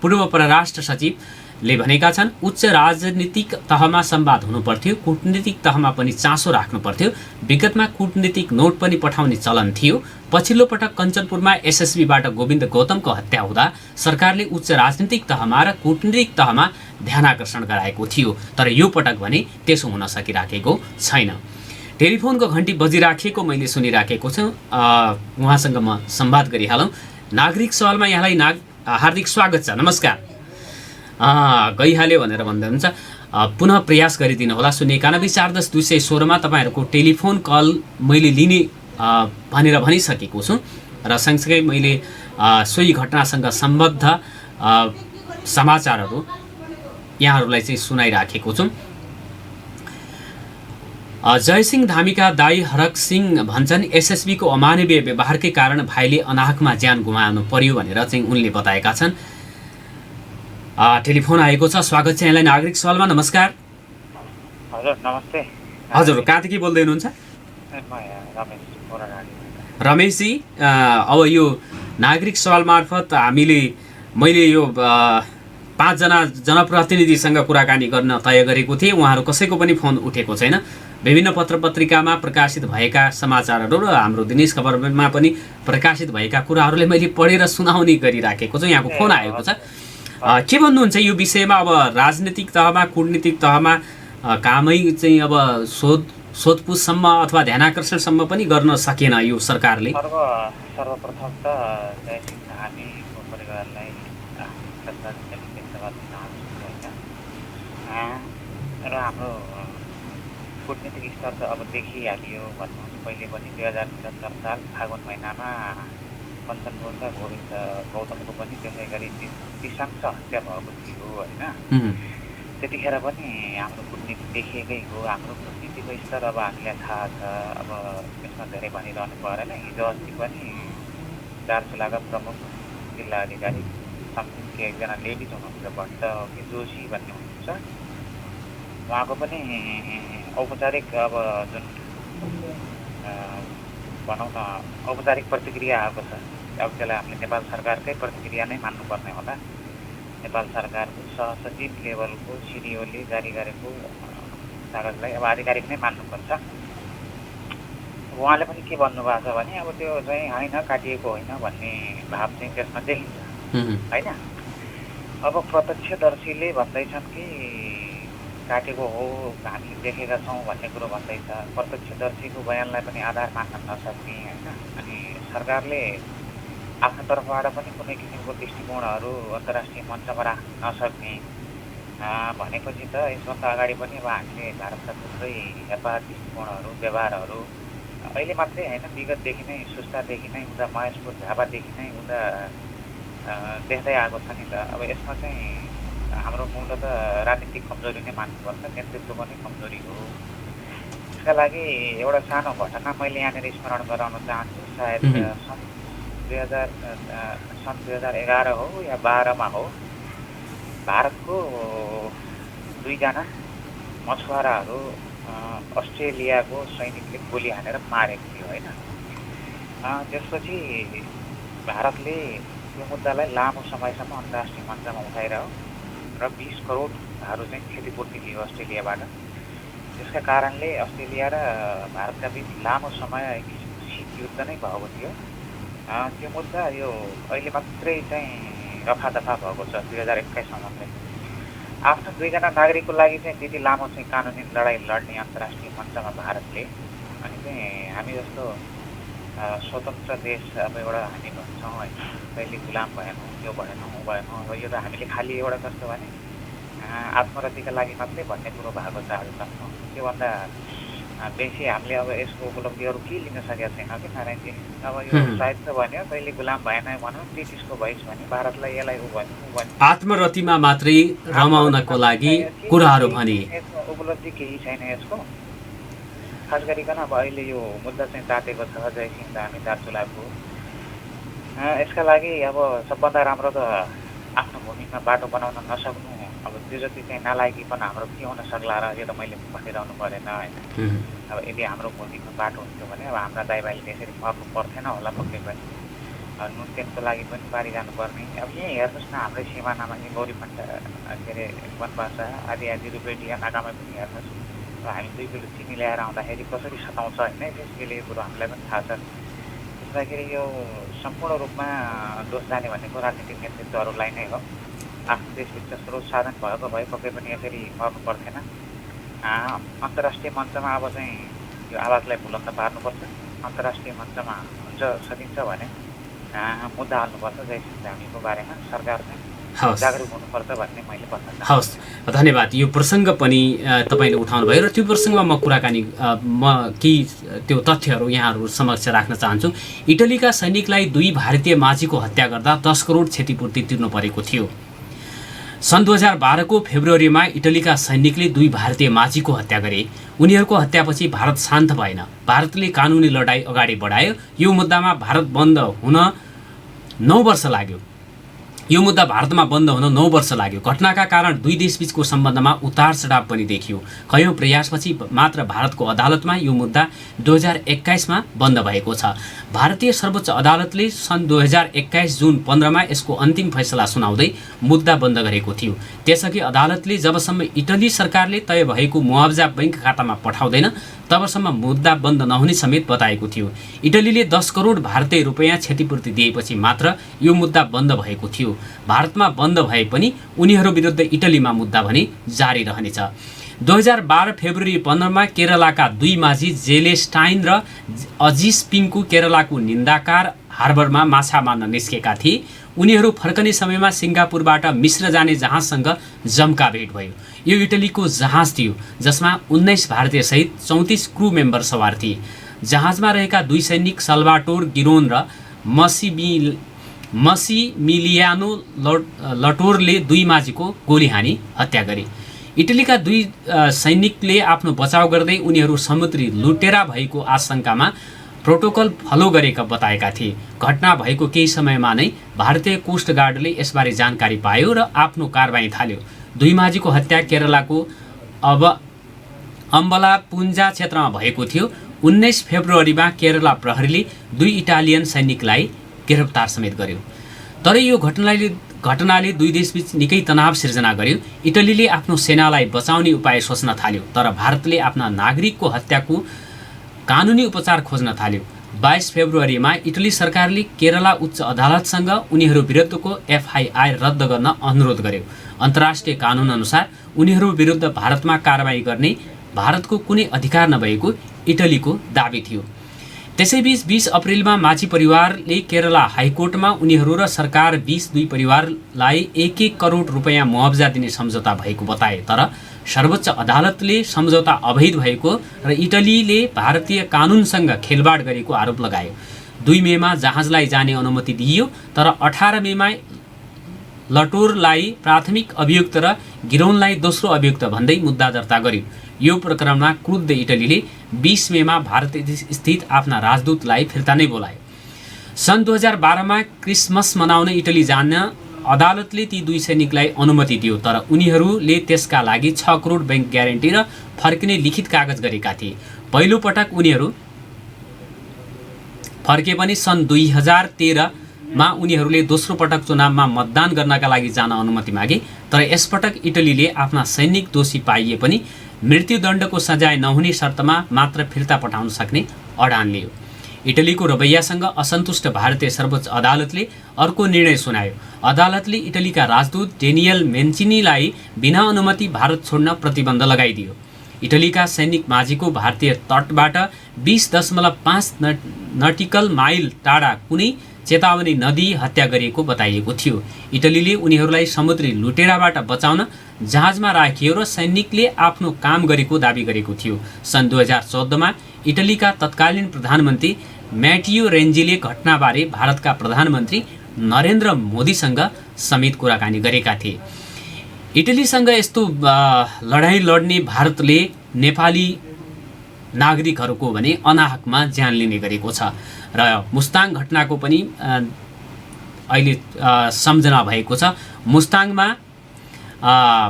पूर्व परराष्ट्र सचिवले भनेका छन्, उच्च राजनीतिक तहमा संवाद हुनुपर्थ्यो, कूटनीतिक तहमा पनि चासो राख्नुपर्थ्यो। विगतमा कूटनीतिक नोट पनि पठाउने चलन थियो। पछिल्लो पटक कञ्चनपुरमा एसएसबीबाट गोविन्द गौतमको हत्या हुँदा सरकारले उच्च राजनीतिक तहमा र कूटनीतिक तहमा ध्यानाकर्षण गराएको थियो। तर यो पटक भने त्यसो हुन सकिराखेको छैन। टेलिफोनको घन्टी बजिराखेको मैले सुनिराखेको छु। उहाँसँग म संवाद गरिहालौँ। नागरिक सवालमा यहाँलाई हार्दिक स्वागत छ। नमस्कार। गइहाल्यो भनेर भन्दै हुन्छ, पुनः प्रयास गरिदिनु होला। 091-410-216 तपाईँहरूको टेलिफोन कल मैले लिने भनेर भनिसकेको छु र सँगसँगै मैले सोही घटनासँग सम्बद्ध समाचारहरू यहाँहरूलाई चाहिँ सुनाइराखेको छु। जयसिंह धामीका दाई हरक सिंह भन्छन्, एसएसबीको अमानवीय व्यवहारकै कारण भाइले अनाहकमा ज्यान गुमाउनु पर्यो भनेर चाहिँ उनले बताएका छन्। टेलिफोन आएको छ। स्वागत छ यहाँलाई नागरिक सवालमा। नमस्कार। हजुर नमस्ते। हजुर कहाँदेखि बोल्दै हुनुहुन्छ? रमेशजी, अब यो नागरिक सवाल मार्फत मैले यो 5 जना जनप्रतिनिधिसँग कुराकानी गर्न तय गरेको थिएँ। उहाँहरू कसैको पनि फोन उठेको छैन। विभिन्न पत्रपत्रिकामा प्रकाशित भएका समाचारहरू र हाम्रो दिनेश खबरमा पनि प्रकाशित भएका कुराहरूले मैले पढेर सुनाउने गरिराखेको छु। यहाँको फोन आएको छ। के भन्नुहुन्छ यो विषयमा? अब राजनीतिक तहमा कूटनीतिक तहमा कामै चाहिँ अब सोधपुछसम्म अथवा ध्यानाकर्षणसम्म पनि गर्न सकेन यो सरकारले। सर्वप्रथम त जयसिंह धामीको परिवारलाई र हाम्रो कूटनीतिक स्तर त अब देखिहालियो भन्नुहुन्छ। पहिले पनि 2077 साल फागुन महिनामा कञ्चनपुरका गोविन्द गौतमको पनि त्यसै गरी नृशंस हत्या भएको थियो होइन। त्यतिखेर पनि हाम्रो कूटनीति देखिएकै हो। हाम्रो कूटनीतिको स्तर अब हामीलाई थाहा छ। अब यसमा धेरै भनिरहनु परेन। हिजो अस्ति पनि दार्चुलाका प्रमुख जिल्ला अधिकारी समथिङको एकजना लेडिज हुनुहुन्छ, भट्ट जोशी भन्ने हुनुहुन्छ। उहाँको पनि औपचारिक अब जुन भनौँ न औपचारिक प्रतिक्रिया आएको छ। अब त्यसलाई हामीले नेपाल सरकारकै प्रतिक्रिया नै मान्नुपर्ने होला। नेपाल सरकारको सहसचिव लेभलको सिडिओले जारी गरेको कागजलाई अब आधिकारिक नै मान्नुपर्छ। उहाँले पनि के भन्नुभएको छ भने अब त्यो चाहिँ होइन, काटिएको होइन भन्ने भाव चाहिँ त्यसमा देखिन्छ होइन। अब प्रत्यक्षदर्शीले भन्दैछन् कि काटेको हो, हामीले देखेका छौँ भन्ने कुरो भन्दैछ। प्रत्यक्षदर्शीको बयानलाई पनि आधार मान्न नसक्ने होइन। अनि सरकारले आफ्नो तर्फबाट पनि कुनै किसिमको दृष्टिकोणहरू अन्तर्राष्ट्रिय मञ्चमा राख्न नसक्ने भनेपछि त यसभन्दा अगाडि पनि अब हामीले भारतका थुप्रै व्यापार दृष्टिकोणहरू व्यवहारहरू अहिले मात्रै होइन, विगतदेखि नै सुस्तादेखि नै उता महेशपुर झापादेखि नै उता देख्दै आएको छ नि त। अब यसमा चाहिँ हाम्रो मूलत राजनीतिक कमजोरी नै मान्नुपर्छ, नेतृत्व पनि कमजोरी हो। त्यसका लागि एउटा सानो घटना मैले यहाँनिर स्मरण गराउन चाहन्छु। सायद सन् 2011 हो या 12मा हो। भारतको 2 जना मछुवाराहरू अस्ट्रेलियाको सैनिकले गोली हानेर मारेको थियो होइन। त्यसपछि भारतले यो मुद्दालाई लामो समयसम्म अन्तर्राष्ट्रिय मञ्चमा उठाइरह्यो र 20 करोडहरू चाहिँ क्षतिपूर्ति लियो अस्ट्रेलियाबाट। त्यसका कारणले अस्ट्रेलिया र भारतका बिच लामो समय शीत युद्ध नै भएको थियो। त्यो मुद्दा यो अहिले मात्रै चाहिँ रफादफा भएको छ 2021मा मात्रै। आफ्नो 2 जना नागरिकको लागि चाहिँ त्यति लामो चाहिँ कानुनी लडाइँ लड्ने अन्तर्राष्ट्रिय मञ्चमा भारतले अनि चाहिँ हामी जस्तो स्वतन्त्र देश अब एउटा हामी भन्छौँ होइन, कहिले गुलाम भएनौँ, यो भएनौँ ऊ भएनौँ। अब यो त हामीले खालि एउटा कस्तो भने आत्मरतिका लागि मात्रै भन्ने कुरो भएको छ आजसम्म। त्योभन्दा बेसी हामीले अब यसको उपलब्धिहरू के लिन सकेका छैन कि नारायणजी। अब यो सायद त भन्यो कहिले गुलाम भएन भनौँ, ब्रिटिसको भइस भने भारतलाई यसलाई ऊ भन्यो आत्मरतिमा मात्रै रमाउनको लागि कुराहरू भने उपलब्धि केही छैन यसको। खास गरिकन अब अहिले यो मुद्दा चाहिँ तातेको छ जयसिंह धामी दार्चुलाको। यसका लागि अब सबभन्दा राम्रो त आफ्नो भूमिमा बाटो बनाउन नसक्नु, अब त्यो जति चाहिँ नालायकीपन हाम्रो के हुन सक्ला र यो त मैले भनिरहनु परेन होइन। अब यदि हाम्रो भूमिमा बाटो हुन्थ्यो भने अब हाम्रा दाइभाइले त्यसरी मर्नु पर्थेन होला पक्कै पनि। नुन तेलको लागि पनि पारी जानुपर्ने। अब यहीँ हेर्नुहोस् न, हाम्रै सिमानामा यहीँ गौरीपट्टा के अरे वनबासा आदि रुपेटिया नाकामा पनि हेर्नुहोस्, अब हामी 2 किलो चिनी ल्याएर आउँदाखेरि कसरी सताउँछ होइन, त्यसले यो कुरो हामीलाई पनि थाहा छ। त्यसदाखेरि यो सम्पूर्ण रूपमा दोष जाने भनेको राजनीतिक नेतृत्वहरूलाई नै हो। आफ्नो देशभित्र स्रोत साधन भएको भए पक्कै पनि यसरी मर्नु पर्थेन। अन्तर्राष्ट्रिय मञ्चमा अब चाहिँ यो आवाजलाई बुलन्द पार्नुपर्छ। अन्तर्राष्ट्रिय मञ्चमा हुन्छ सकिन्छ भने मुद्दा हाल्नुपर्छ जयसिंह धामीको बारेमा। सरकार चाहिँ जागरुक हुनुपर्छ भन्ने मैले भन्न चाहन्छु। हवस्, धन्यवाद। यो प्रसङ्ग पनि तपाईँले उठाउनु भयो र त्यो प्रसङ्गमा म कुराकानी केही त्यो तथ्यहरू यहाँहरू समक्ष राख्न चाहन्छु। इटलीका सैनिकलाई 2 भारतीय माझीको हत्या गर्दा 10 करोड क्षतिपूर्ति तिर्नु परेको थियो। सन् 2012 को फेब्रुअरीमा इटलीका सैनिकले 2 भारतीय माझीको हत्या गरे। उनीहरूको हत्यापछि भारत शान्त भएन। भारतले कानुनी लडाईँ अगाडि बढायो। यो मुद्दामा भारत बन्द हुन 9 वर्ष लाग्यो। यो मुद्दा भारतमा बन्द हुन 9 वर्ष लाग्यो। घटनाका कारण 2 देशबीचको सम्बन्धमा उतार चढाव पनि देखियो। कयौं प्रयासपछि मात्र भारतको अदालतमा यो मुद्दा 2021 मा बन्द भएको छ। भारतीय सर्वोच्च अदालतले सन् 2021 जुन 15 मा यसको अन्तिम फैसला सुनाउँदै मुद्दा बन्द गरेको थियो। त्यसअघि अदालतले जबसम्म इटली सरकारले तय भएको मुआवजा बैंक खातामा पठाउँदैन तबसम्म मुद्दा बन्द नहुने समेत बताएको थियो। इटलीले 10 करोड भारतीय रुपैयाँ क्षतिपूर्ति दिएपछि मात्र यो मुद्दा बन्द भएको थियो। भारतमा बन्द भए पनि उनीहरू विरुद्ध इटलीमा मुद्दा भने जारी रहनेछ। 2012 फेब्रुअरी 15 मा केरलाका 2 माझी जेलेस्टाइन र अजिस पिङकु केरलाको निन्दाकार हार्बरमा माछा मार्न निस्केका थिए। उनीहरू फर्कने समयमा सिङ्गापुरबाट मिस्र जाने जहाजसँग जम्का भेट भयो। यो इटलीको जहाज थियो जसमा 19 भारतीय सहित 34 क्रू मेम्बर सवार थिए। जहाजमा रहेका 2 सैनिक सल्भाटोर गिरोन र मसिमिलियानो लटोरले 2 माझीको गोली हानी हत्या गरे। इटलीका 2 सैनिकले आफ्नो बचाव गर्दै उनीहरू समुद्री लुटेरा भएको आशंकामा प्रोटोकल फलो गरेका बताएका थिए। घटना भएको केही समयमा नै भारतीय कोस्ट गार्डले यसबारे जानकारी पायो र आफ्नो कारबाही थाल्यो। 2 माझीको हत्या केरलाको अम्बलापुञ्जा क्षेत्रमा भएको थियो। 19 फेब्रुअरीमा केरला प्रहरीले 2 इटालियन सैनिकलाई गिरफ्तार समेत गर्यो। तर यो घटनाले 2 देशबीच निकै तनाव सिर्जना गर्यो। इटलीले आफ्नो सेनालाई बचाउने उपाय सोच्न थाल्यो, तर भारतले आफ्ना नागरिकको हत्याको कानुनी उपचार खोज्न थाल्यो। 22 फेब्रुअरीमा इटली सरकारले केरला उच्च अदालतसँग उनीहरू विरुद्धको एफआइआर रद्द गर्न अनुरोध गर्यो। अन्तर्राष्ट्रिय कानुन अनुसार उनीहरू विरुद्ध भारतमा कारबाही गर्ने भारतको कुनै अधिकार नभएको इटलीको दाबी थियो। त्यसैबीच 20 अप्रिलमा माझी परिवारले केरला हाइकोर्टमा उनीहरू र सरकार 2 परिवारलाई 1-1 करोड रुपैयाँ मुआवजा दिने सम्झौता भएको बताए। तर सर्वोच्च अदालतले सम्झौता अवैध भएको र इटलीले भारतीय कानुनसँग खेलवाड गरेको आरोप लगायो। 2 मेमा जहाजलाई जाने अनुमति दिइयो, तर 18 मेमा लटोरलाई प्राथमिक अभियुक्त र गिरोनलाई दोस्रो अभियुक्त भन्दै मुद्दा दर्ता गर्यो। यो प्रकरणमा क्रुद्ध इटलीले 20 मेमा भारत स्थित आफ्ना राजदूतलाई फिर्ता नै बोलायो। सन् 2012 मा क्रिसमस मनाउन इटली जान अदालतले ती 2 सैनिकलाई अनुमति दियो, तर उनीहरूले त्यसका लागि 6 करोड बैंक ग्यारेन्टी र फर्किने लिखित कागज गरेका थिए। पहिलो पटक उनीहरू फर्के पनि सन् 2013 मा उनीहरूले दोस्रो पटक चुनावमा मतदान गर्नका लागि जान अनुमति मागे। तर यसपटक इटलीले आफ्ना सैनिक दोषी पाइए पनि मृत्युदण्डको सजाय नहुने शर्तमा मात्र फिर्ता पठाउन सक्ने अडान लियो। इटलीको रवैयासँग असन्तुष्ट भारतीय सर्वोच्च अदालतले अर्को निर्णय सुनायो। अदालतले इटलीका राजदूत डेनियल मेन्चिनीलाई बिना अनुमति भारत छोड्न प्रतिबन्ध लगाइदियो। इटलीका सैनिक माझीको भारतीय तटबाट 20.5 नटिकल माइल टाढा कुनै चेतावनी नदी हत्या गरिएको बताइएको थियो। इटलीले उनीहरूलाई समुद्री लुटेराबाट बचाउन जहाजमा राखियो र सैनिकले आफ्नो काम गरेको दाबी गरेको थियो। सन् 2014 मा इटलीका तत्कालीन प्रधानमन्त्री म्याटियो रेन्जीले घटनाबारे भारतका प्रधानमन्त्री नरेन्द्र मोदीसँग समेत कुराकानी गरेका थिए। इटलीसँग यस्तो लडाईँ लड्ने भारतले नेपाली नागरिकहरूको भने अनाहकमा ज्यान लिने गरेको छ र मुस्ताङ घटनाको पनि अहिले सम्झना भएको छ।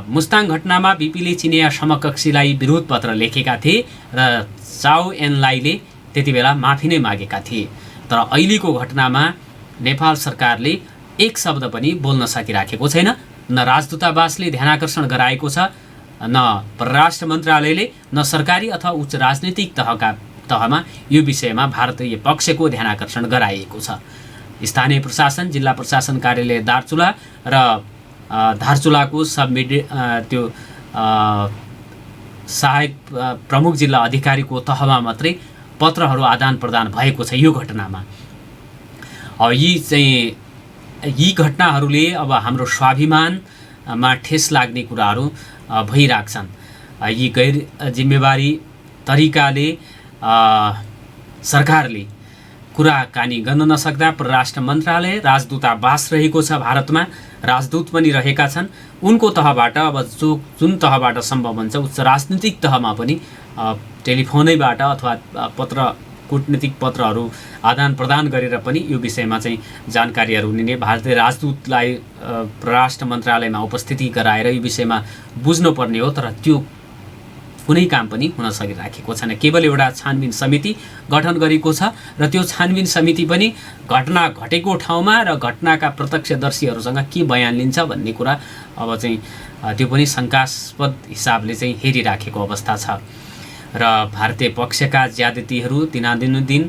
मुस्ताङ घटनामा बिपीले चिनिया समकक्षीलाई विरोध पत्र लेखेका थिए र चाओ एनलाईले त्यति बेला माफी नै मागेका थिए। तर अहिलेको घटनामा नेपाल सरकारले एक शब्द पनि बोल्न सकिराखेको छैन। न राजदूतावासले ध्यानाकर्षण गराएको छ, न परराष्ट्र मन्त्रालयले, न सरकारी अथवा उच्च राजनीतिक तहमा यो विषयमा भारतीय पक्षको ध्यानाकर्षण गराइएको छ। स्थानीय प्रशासन, जिल्ला प्रशासन कार्यालय दार्चुला र धारचुलाको त्यो सहायक प्रमुख जिल्ला अधिकारीको तहमा मात्रै पत्रहरू आदान प्रदान भएको छ यो घटनामा। यी घटनाहरूले अब हाम्रो स्वाभिमानमा ठेस लाग्ने कुराहरू भइरहेछन्। यी गैर जिम्मेवारी तरिकाले सरकारले कुराकानी गर्न नसक्दा परराष्ट्र मन्त्रालय, राजदूतावास रहेको छ भारतमा, राजदूत पनि रहेका छन्, उनको तहबाट अब जुन तहबाट सम्भव हुन्छ उच्च राजनीतिक तहमा पनि टेलिफोनैबाट अथवा कूटनीतिक पत्रहरू आदान प्रदान गरेर पनि यो विषयमा चाहिँ जानकारीहरू लिने, भारतीय राजदूतलाई परराष्ट्र मन्त्रालयमा उपस्थिति गराएर यो विषयमा बुझ्नुपर्ने हो। तर त्यो कुनै काम पनि हुन सकिराखेको छैन। केवल एउटा छानबिन समिति गठन गरेको छ र त्यो छानबिन समिति पनि घटना घटेको ठाउँमा र घटनाका प्रत्यक्षदर्शीहरूसँग के बयान लिन्छ भन्ने कुरा अब चाहिँ त्यो पनि शङ्कास्पद हिसाबले चाहिँ हेरिराखेको अवस्था छ। र भारतीय पक्षका ज्यादतीहरू दिनादिन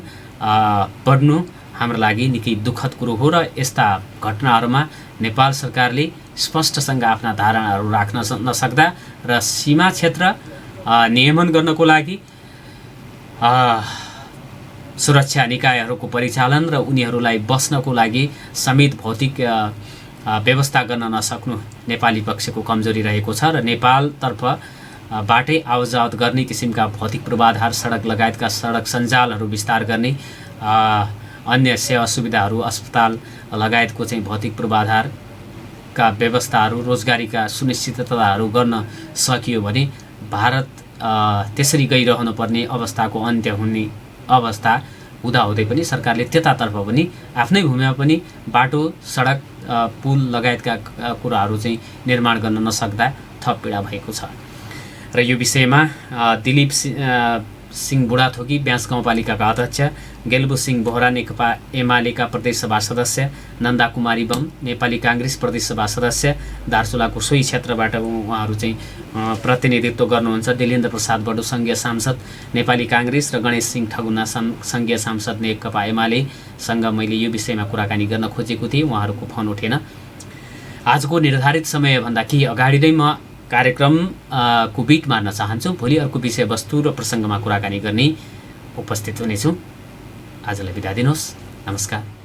बढ्नु हाम्रो लागि निकै दुःखद कुरो हो र यस्ता घटनाहरूमा नेपाल सरकारले स्पष्टसँग आफ्ना धारणाहरू राख्न नसक्दा र सीमा क्षेत्र नियमन गर्नको लागि सुरक्षा निकायहरूको परिचालन र उनीहरूलाई बस्नको लागि समेत भौतिक व्यवस्था गर्न नसक्नु नेपाली पक्षको कमजोरी रहेको छ र नेपालतर्फ बाटै आवजावत गर्ने किसिमका भौतिक पूर्वाधार, सडक लगायतका सडक सञ्जालहरू विस्तार गर्ने, अन्य सेवा सुविधाहरू, अस्पताल लगायतको चाहिँ भौतिक पूर्वाधारका व्यवस्थाहरू, रोजगारीका सुनिश्चितताहरू गर्न सकियो भने भारत त्यसरी गइरहनुपर्ने अवस्थाको अन्त्य हुने अवस्था हुँदाहुँदै पनि सरकारले त्यतातर्फ पनि आफ्नै भूमिमा पनि बाटो, सडक, पुल लगायतका कुराहरू चाहिँ निर्माण गर्न नसक्दा थप पीडा भएको छ। र यो विषयमा दिलीप सिंह बुढाथोकी ब्यास गाउँपालिकाका अध्यक्ष, गेल्बु सिंह बोहरा नेकपा एमालेका प्रदेशसभा सदस्य, नन्दा कुमारी बम नेपाली काङ्ग्रेस प्रदेशसभा सदस्य, दार्चुलाको सोही क्षेत्रबाट उहाँहरू चाहिँ प्रतिनिधित्व गर्नुहुन्छ, दिलेन्द्र प्रसाद बडु सङ्घीय सांसद नेपाली काङ्ग्रेस र गणेश सिंह ठगुना सङ्घीय सांसद नेकपा एमालेसँग मैले यो विषयमा कुराकानी गर्न खोजेको थिएँ, उहाँहरूको फोन उठेन। आजको निर्धारित समयभन्दा केही अगाडि नै म कार्यक्रमको बिट मार्न चाहन्छु। भोलि अर्को विषयवस्तु र प्रसङ्गमा कुराकानी गर्ने उपस्थित हुनेछु। आजलाई बिदा दिनुहोस्। नमस्कार।